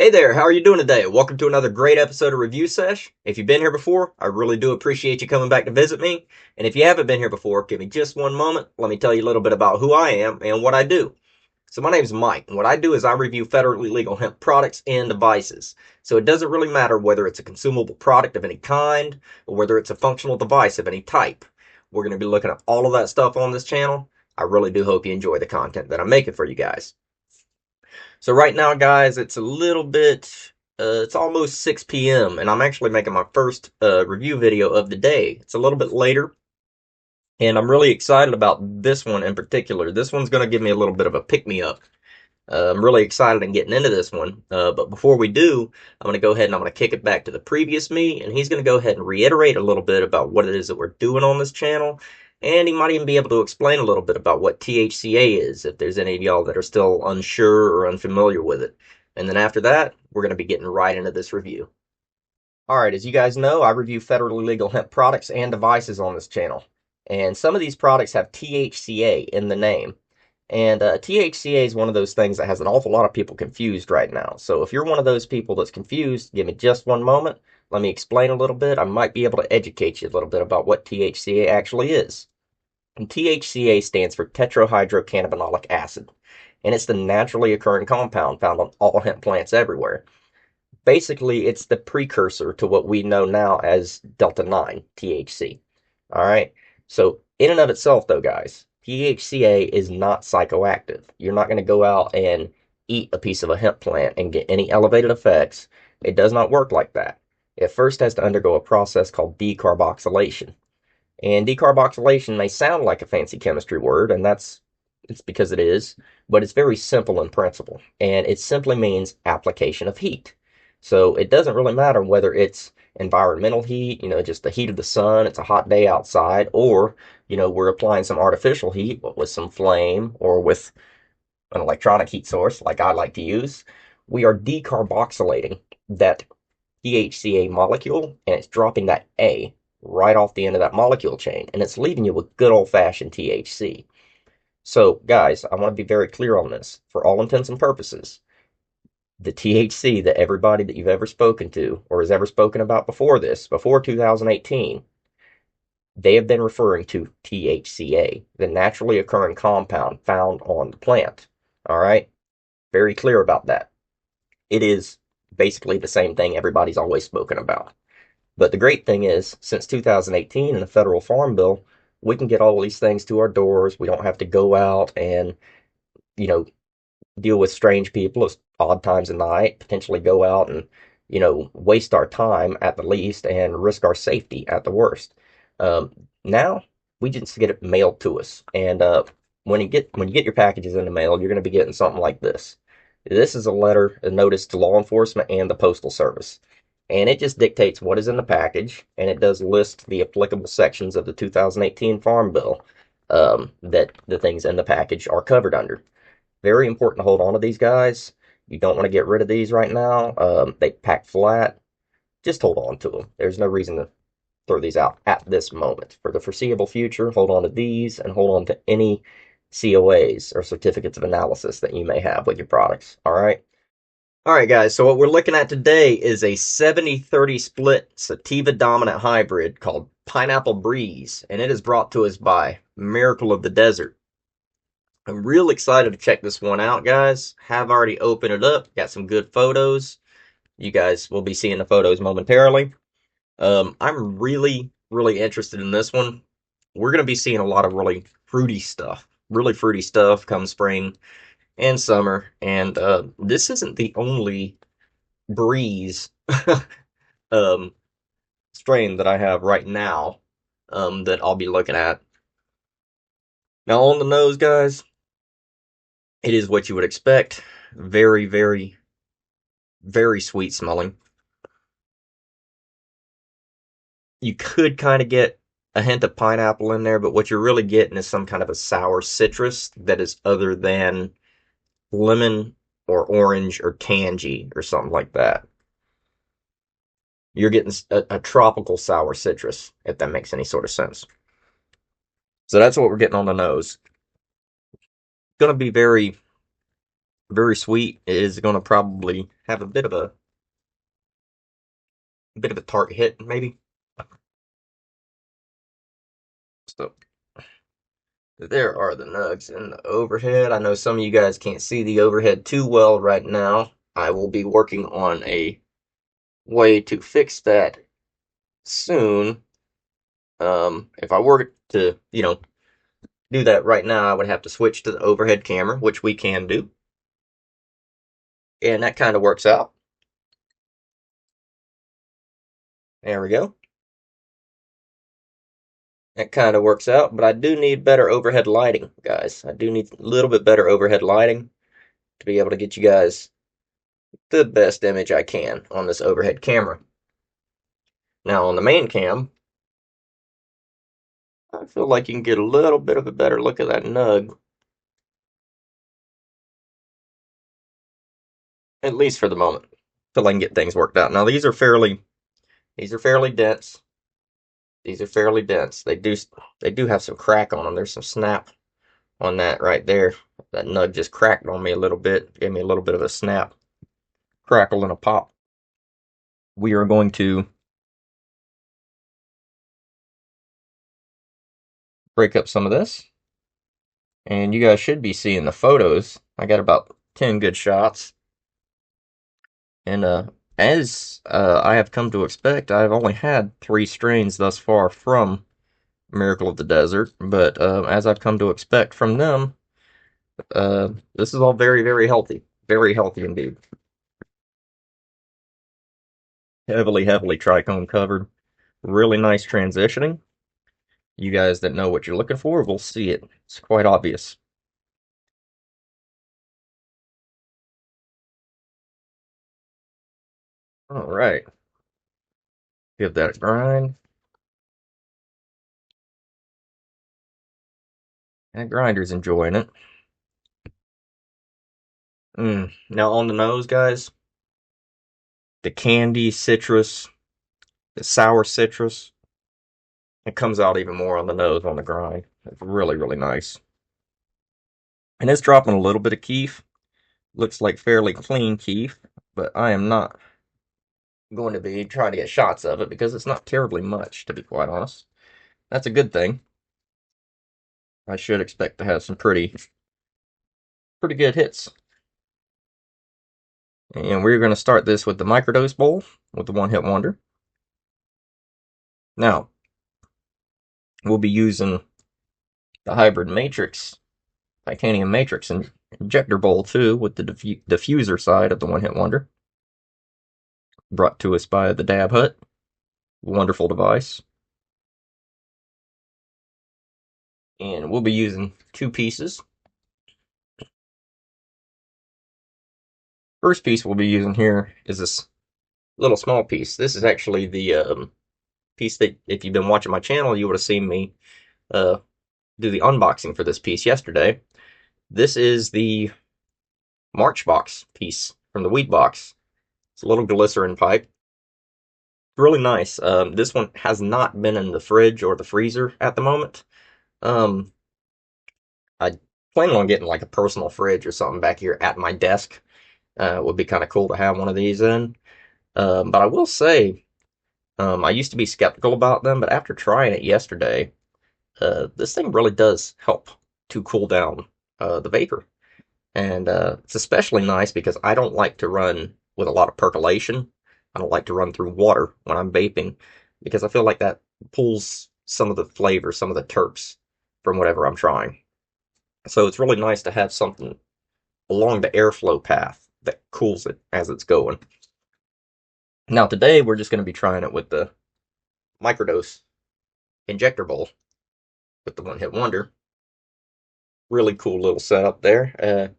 Hey there, how are you doing today? Welcome to another great episode of Review Sesh. If you've been here before, I really do appreciate you coming back to visit me. And if you haven't been here before, give me just one moment. Let me tell you a little bit about who I am and what I do. So my name is Mike, and what I do is I review federally legal hemp products and devices. So it doesn't really matter whether it's a consumable product of any kind or whether it's a functional device of any type. We're going to be looking at all of that stuff on this channel. I really do hope you enjoy the content that I'm making for you guys. So right now, guys, it's a little bit, it's almost 6 p.m. and I'm actually making my first review video of the day. It's a little bit later, and I'm really excited about this one in particular. This one's going to give me a little bit of a pick-me-up. I'm really excited in getting into this one, but before we do, I'm going to go ahead and I'm going to kick it back to the previous me, and he's going to go ahead and reiterate a little bit about what it is that we're doing on this channel, and he might even be able to explain a little bit about what THCA is, if there's any of y'all that are still unsure or unfamiliar with it. And then after that, we're going to be getting right into this review. Alright, as you guys know, I review federally legal hemp products and devices on this channel, and some of these products have THCA in the name. And THCA is one of those things that has an awful lot of people confused right now. So if you're one of those people that's confused, give me just one moment. Let me explain a little bit. I might be able to educate you a little bit about what THCA actually is. And THCA stands for tetrahydrocannabinolic acid. And it's the naturally occurring compound found on all hemp plants everywhere. Basically, it's the precursor to what we know now as Delta 9, THC. All right? So in and of itself, though, guys, THCA is not psychoactive. You're not going to go out and eat a piece of a hemp plant and get any elevated effects. It does not work like that. It first has to undergo a process called decarboxylation. And decarboxylation may sound like a fancy chemistry word, and it's because it is, but it's very simple in principle. And it simply means application of heat. So it doesn't really matter whether it's environmental heat, just the heat of the sun, it's a hot day outside, or, we're applying some artificial heat with some flame or with an electronic heat source like I like to use. We are decarboxylating that THCA molecule, and it's dropping that A right off the end of that molecule chain, and it's leaving you with good old-fashioned THC. So, guys, I want to be very clear on this. For all intents and purposes, the THC that everybody that you've ever spoken to or has ever spoken about before this, before 2018, they have been referring to THCA, the naturally occurring compound found on the plant. All right? Very clear about that. It is basically the same thing everybody's always spoken about. But the great thing is, since 2018 in the federal farm bill, we can get all these things to our doors. We don't have to go out and, deal with strange people at odd times of night, potentially go out and, waste our time at the least and risk our safety at the worst. Now we just get it mailed to us, and when you get your packages in the mail, you're going to be getting something like this. This is a notice to law enforcement and the Postal Service, and it just dictates what is in the package, and it does list the applicable sections of the 2018 Farm Bill that the things in the package are covered under. Very important to hold on to these guys. You don't want to get rid of these right now. They pack flat. Just hold on to them. There's no reason to throw these out at this moment. For the foreseeable future, hold on to these and hold on to any COAs or certificates of analysis that you may have with your products. All right? All right, guys. So what we're looking at today is a 70-30 split sativa dominant hybrid called Pineapple Breeze, and it is brought to us by Miracle of the Desert. I'm real excited to check this one out, guys. Have already opened it up. Got some good photos. You guys will be seeing the photos momentarily. I'm really, really interested in this one. We're going to be seeing a lot of really fruity stuff come spring and summer. And this isn't the only breeze um, strain that I have right now that I'll be looking at. Now, on the nose, guys, it is what you would expect. Very, very, very sweet smelling. You could kind of get a hint of pineapple in there, but what you're really getting is some kind of a sour citrus that is other than lemon or orange or tangy or something like that. You're getting a tropical sour citrus, if that makes any sort of sense. So that's what we're getting on the nose. Going to be very, Very sweet. It is going to probably have a bit of a tart hit, maybe. So there are the nugs in the overhead. I know some of you guys can't see the overhead too well right now. I will be working on a way to fix that soon. If I were to, do that right now, I would have to switch to the overhead camera, which we can do. And that kind of works out. There we go. That kind of works out, but I do need better overhead lighting, guys. I do need a little bit better overhead lighting to be able to get you guys the best image I can on this overhead camera. Now, on the main cam, I feel like you can get a little bit of a better look at that nug, at least for the moment, till I can get things worked out. Now, these are fairly dense. These are fairly dense. They do have some crack on them. There's some snap on that right there. That nug just cracked on me a little bit, gave me a little bit of a snap, crackle, and a pop. We are going to break up some of this, and you guys should be seeing the photos. I got about 10 good shots, and as I have come to expect, I've only had 3 strains thus far from Miracle of the Desert, but as I've come to expect from them, this is all very, very healthy indeed. Heavily, heavily trichome covered. Really nice transitioning. You guys that know what you're looking for will see it. It's quite obvious. All right. Give that a grind. That grinder's enjoying it. Now on the nose, guys, the candy citrus, the sour citrus, it comes out even more on the nose on the grind. It's really, really nice. And it's dropping a little bit of keef. Looks like fairly clean keef, but I am not going to be trying to get shots of it because it's not terribly much, to be quite honest. That's a good thing. I should expect to have some pretty good hits. And we're going to start this with the microdose bowl with the one hit wonder. Now, we'll be using the hybrid matrix, titanium matrix and injector bowl too, with the diffuser side of the one hit wonder. Brought to us by the Dab Hut. Wonderful device. And we'll be using 2 pieces. First piece we'll be using here is this little small piece. This is actually the piece that, if you've been watching my channel, you would have seen me uh, do the unboxing for this piece yesterday. This is the March box piece from the Weed box. It's a little glycerin pipe. Really nice. This one has not been in the fridge or the freezer at the moment. Um, I plan on getting like a personal fridge or something back here at my desk. It would be kind of cool to have one of these in. But I will say, I used to be skeptical about them, but after trying it yesterday, this thing really does help to cool down the vapor. And it's especially nice because I don't like to run with a lot of percolation. I don't like to run through water when I'm vaping because I feel like that pulls some of the flavor, some of the terps from whatever I'm trying. So it's really nice to have something along the airflow path that cools it as it's going. Now today we're just going to be trying it with the microdose injector bowl with the one hit wonder. Really cool little setup there.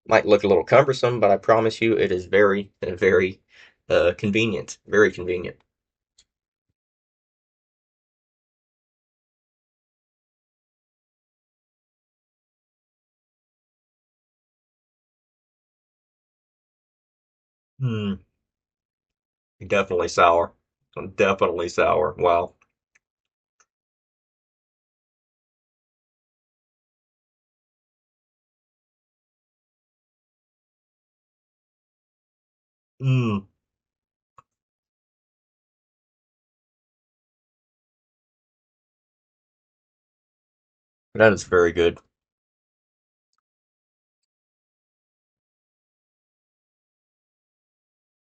Might look a little cumbersome, but I promise you it is very, very convenient. Very convenient. Hmm. Definitely sour. Definitely sour. Wow. Mm, that is very good.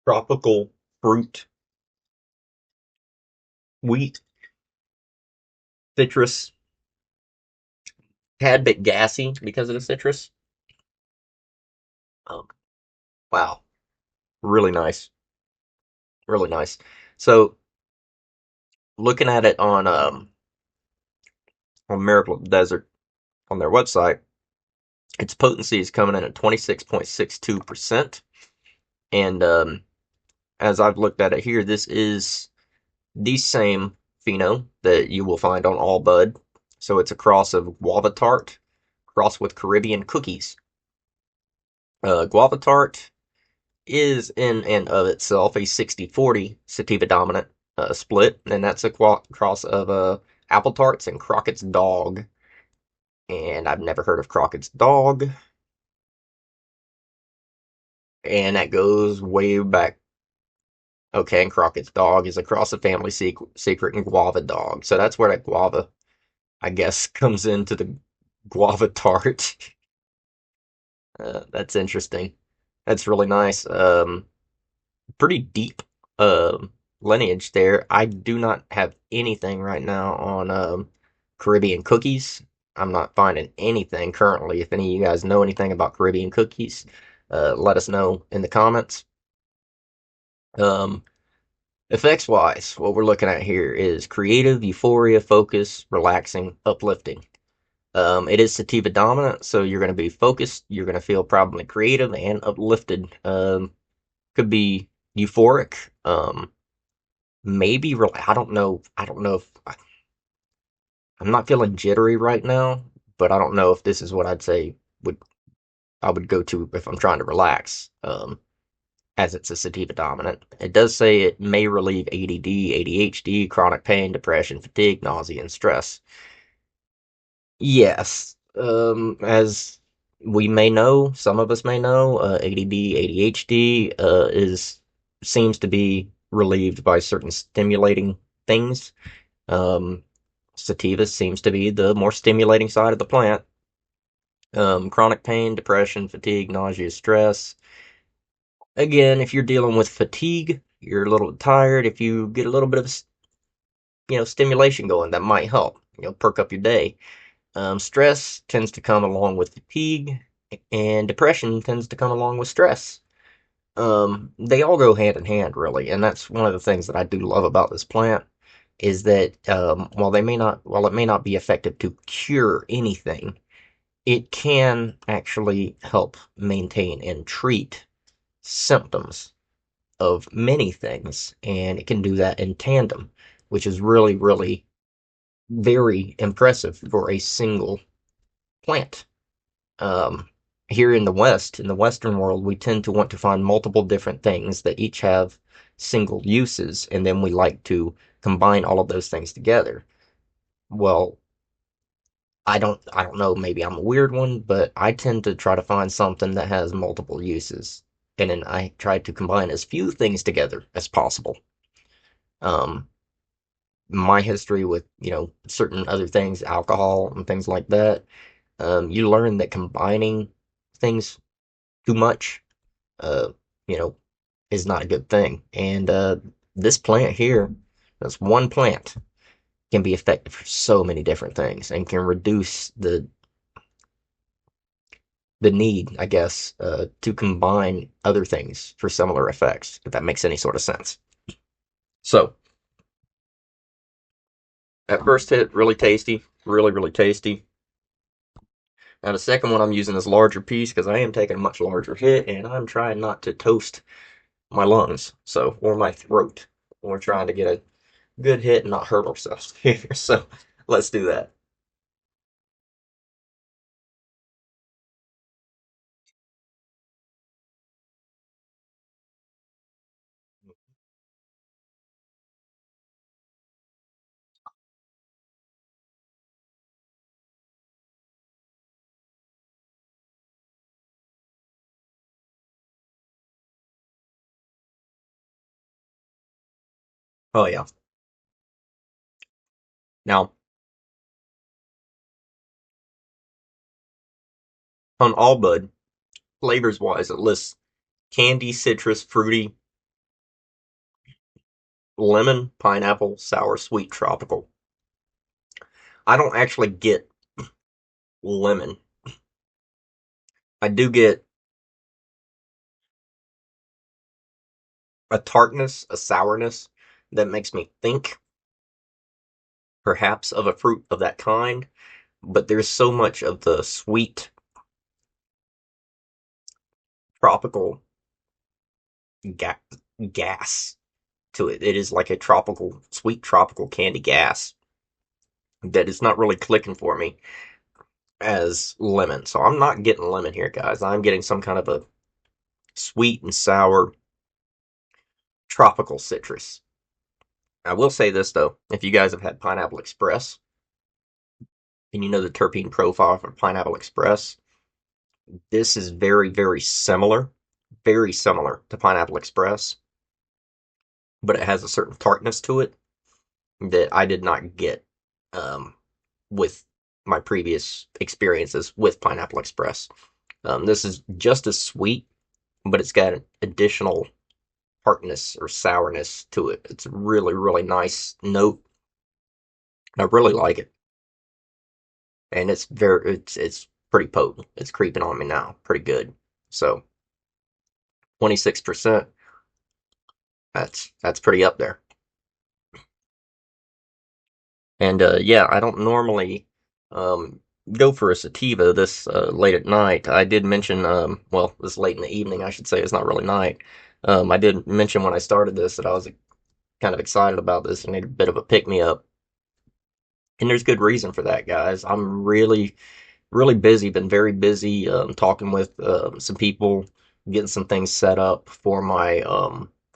Tropical fruit, wheat, citrus, tad bit gassy because of the citrus. Um, wow, really nice, really nice. So looking at it on Miracle Desert on their website, its potency is coming in at 26.62%. And as I've looked at it here, this is the same pheno that you will find on All Bud. So it's a cross of guava tart crossed with Caribbean cookies. Guava tart is in and of itself a 60-40 sativa dominant split, and that's a cross of apple tarts and Crockett's dog. And I've never heard of Crockett's dog, and that goes way back. Okay, and Crockett's dog is across the family secret and guava dog. So that's where that guava, I guess, comes into the guava tart. That's interesting. That's really nice. Pretty deep lineage there. I do not have anything right now on Caribbean cookies. I'm not finding anything currently. If any of you guys know anything about Caribbean cookies, let us know in the comments. Um, Effects wise, what we're looking at here is creative, euphoria, focus, relaxing, uplifting. It is sativa dominant, so you're going to be focused. You're going to feel probably creative and uplifted. Could be euphoric. Maybe I don't know. I don't know if I'm not feeling jittery right now, but I don't know if this is what I'd say would I would go to if I'm trying to relax. As it's a sativa dominant. It does say it may relieve ADD, ADHD, chronic pain, depression, fatigue, nausea, and stress. Yes, as we may know, some of us may know, ADD, ADHD is seems to be relieved by certain stimulating things. Um, Sativa seems to be the more stimulating side of the plant. Chronic pain, depression, fatigue, nausea, stress. Again, if you're dealing with fatigue, you're a little tired. If you get a little bit of stimulation going, that might help. Perk up your day. Stress tends to come along with fatigue, and depression tends to come along with stress. They all go hand in hand, really, and that's one of the things that I do love about this plant is that while it may not be effective to cure anything, it can actually help maintain and treat symptoms of many things, and it can do that in tandem, which is really, really very impressive for a single plant. Um, Here in the West, in the Western world, we tend to want to find multiple different things that each have single uses, and then we like to combine all of those things together. Well, I don't know, maybe I'm a weird one, but I tend to try to find something that has multiple uses. And then I try to combine as few things together as possible. Um, my history with, certain other things, alcohol and things like that, you learn that combining things too much, uh, you know, is not a good thing. And this plant here, this one plant, can be effective for so many different things and can reduce the need, I guess, to combine other things for similar effects, if that makes any sort of sense. So, at first hit, really tasty, really, really tasty. Now, the second one I'm using this larger piece because I am taking a much larger hit and I'm trying not to toast my lungs, or my throat. We're trying to get a good hit and not hurt ourselves here. So, let's do that. Oh yeah. Now, on All Bud, flavors wise, it lists candy, citrus, fruity, lemon, pineapple, sour, sweet, tropical. I don't actually get lemon. I do get a tartness, a sourness that makes me think perhaps of a fruit of that kind, but there's so much of the sweet tropical ga- gas to it. It is like a tropical, sweet tropical candy gas that is not really clicking for me as lemon. So I'm not getting lemon here, guys. I'm getting some kind of a sweet and sour tropical citrus. I will say this though, if you guys have had Pineapple Express and you know the terpene profile for Pineapple Express, this is very similar to Pineapple Express, but it has a certain tartness to it that I did not get um, with my previous experiences with Pineapple Express. This is just as sweet, but it's got an additional tartness or sourness to it. It's a really, really nice note. I really like it, and it's pretty potent. It's creeping on me now, pretty good. So 26%. That's pretty up there. And yeah, I don't normally um, go for a sativa this late at night. I did mention, well, this late in the evening, I should say. It's not really night. I did mention when I started this that I was kind of excited about this and need a bit of a pick me up. And there's good reason for that, guys. I'm really, really busy, been very busy talking with some people, getting some things set up for my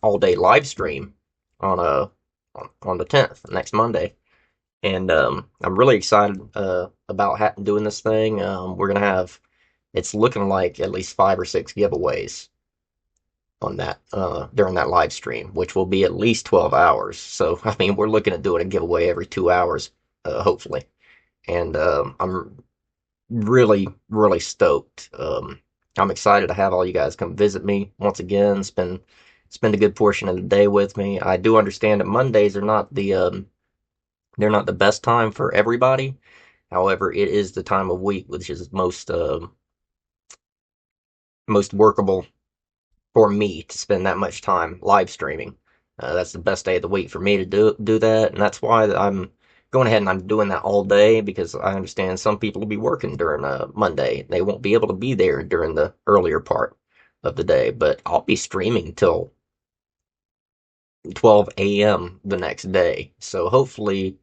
all day live stream on on the 10th, next Monday. And I'm really excited about doing this thing. We're gonna have, it's looking like at least 5 or 6 giveaways on that during that live stream, which will be at least 12 hours. So I mean, we're looking at doing a giveaway every 2 hours, hopefully. And I'm really, really stoked. I'm excited to have all you guys come visit me once again. Spend a good portion of the day with me. I do understand that Mondays are not they're not the best time for everybody. However, it is the time of week which is most workable for me to spend that much time live streaming. That's the best day of the week for me to do that, and that's why I'm going ahead and I'm doing that all day because I understand some people will be working during Monday. They won't be able to be there during the earlier part of the day, but I'll be streaming till 12 a.m. the next day. So hopefully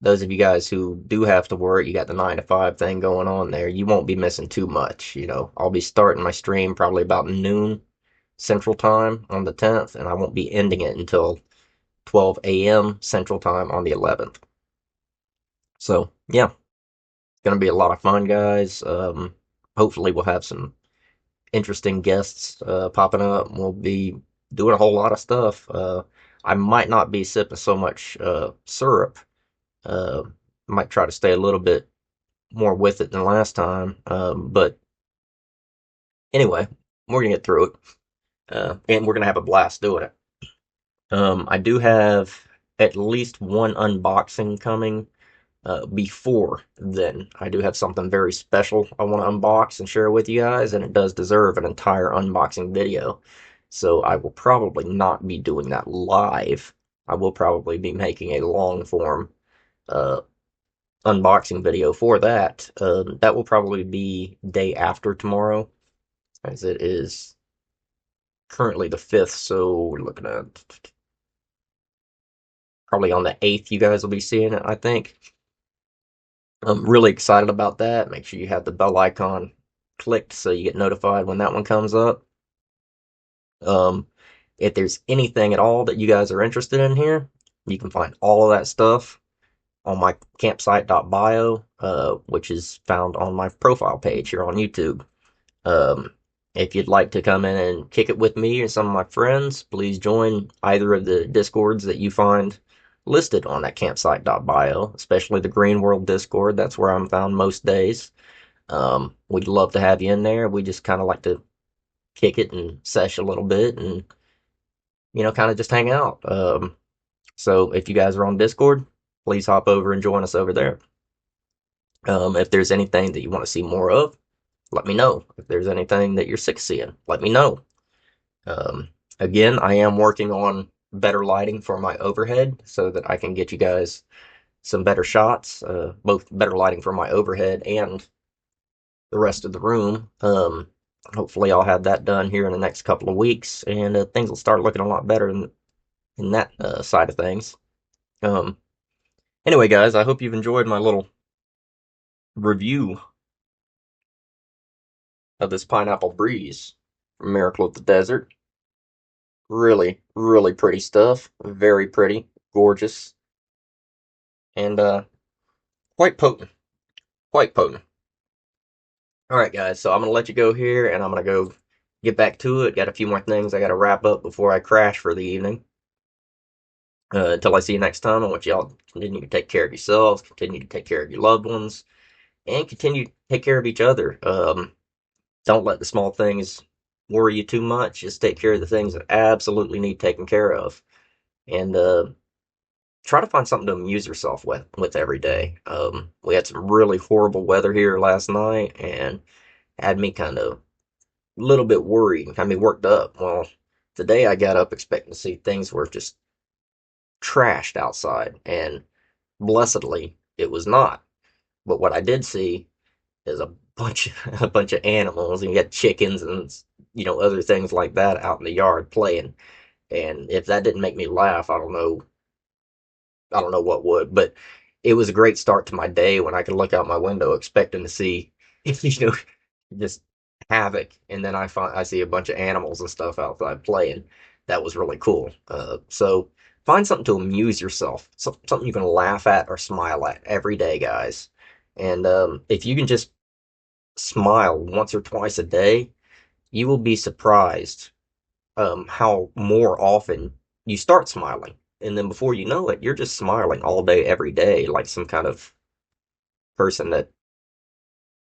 those of you guys who do have to work, you got the 9 to 5 thing going on there, you won't be missing too much. You know, I'll be starting my stream probably about noon Central Time on the 10th, and I won't be ending it until 12 a.m. Central Time on the 11th. So, yeah, it's going to be a lot of fun, guys. Hopefully, we'll have some interesting guests popping up. We'll be doing a whole lot of stuff. I might not be sipping so much syrup. Uh, might try to stay a little bit more with it than last time. But anyway, we're going to get through it. And we're going to have a blast doing it. I do have at least one unboxing coming before then. I do have something very special I want to unbox and share with you guys, and it does deserve an entire unboxing video. So I will probably not be doing that live. I will probably be making a long form uh, unboxing video for that. That will probably be day after tomorrow, as it is currently the 5th, so we're looking at probably on the 8th you guys will be seeing it, I think. I'm really excited about that. Make sure you have the bell icon clicked so you get notified when that one comes up. Um, if there's anything at all that you guys are interested in here, you can find all of that stuff on my campsite.bio, which is found on my profile page here on YouTube. Um, If you'd like to come in and kick it with me or some of my friends, please join either of the discords that you find listed on that campsite.bio, especially the Green World Discord. That's where I'm found most days. We'd love to have you in there. We just kind of like to kick it and sesh a little bit and, kind of just hang out. So if you guys are on Discord, please hop over and join us over there. If there's anything that you want to see more of, let me know. If there's anything that you're sick of seeing, let me know. Um, Again, I am working on better lighting for my overhead so that I can get you guys some better shots, both better lighting for my overhead and the rest of the room. Hopefully, I'll have that done here in the next couple of weeks, and things will start looking a lot better in that side of things. Um, anyway, guys, I hope you've enjoyed my little review of this pineapple breeze from Miracle of the Desert. Really, really pretty stuff. Very pretty, gorgeous, and quite potent. Quite potent. All right, guys. So I'm gonna let you go here, and I'm gonna go get back to it. Got a few more things I gotta wrap up before I crash for the evening. Until I see you next time, I want y'all to continue to take care of yourselves, continue to take care of your loved ones, and continue to take care of each other. Don't let the small things worry you too much. Just take care of the things that absolutely need taken care of, and try to find something to amuse yourself with every day. We had some really horrible weather here last night, and had me kind of a little bit worried, had me worked up. Well, today I got up expecting to see things were just trashed outside, and blessedly it was not. But what I did see is a bunch a bunch of animals, and you had chickens and other things like that out in the yard playing. And if that didn't make me laugh, I don't know what would. But it was a great start to my day when I could look out my window expecting to see just havoc, and then I see a bunch of animals and stuff outside playing. That was really cool. So find something to amuse yourself, something you can laugh at or smile at every day, guys. And if you can just smile once or twice a day, you will be surprised how more often you start smiling. And then before you know it, you're just smiling all day, every day, like some kind of person that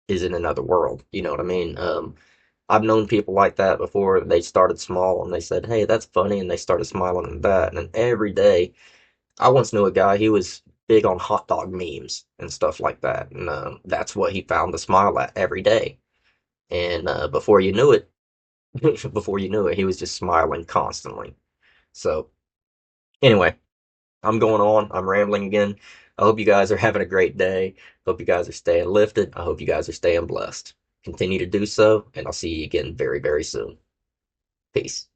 is in another world. You know what I mean? I've known people like that before. They started small and they said, "Hey, that's funny," and they started smiling at that. And then every day, I once knew a guy. He was big on hot dog memes and stuff like that, and that's what he found to smile at every day. And before you knew it, before you knew it, he was just smiling constantly. So anyway, I'm going on. I'm rambling again. I hope you guys are having a great day. Hope you guys are staying lifted. I hope you guys are staying blessed. Continue to do so, and I'll see you again very, very soon. Peace.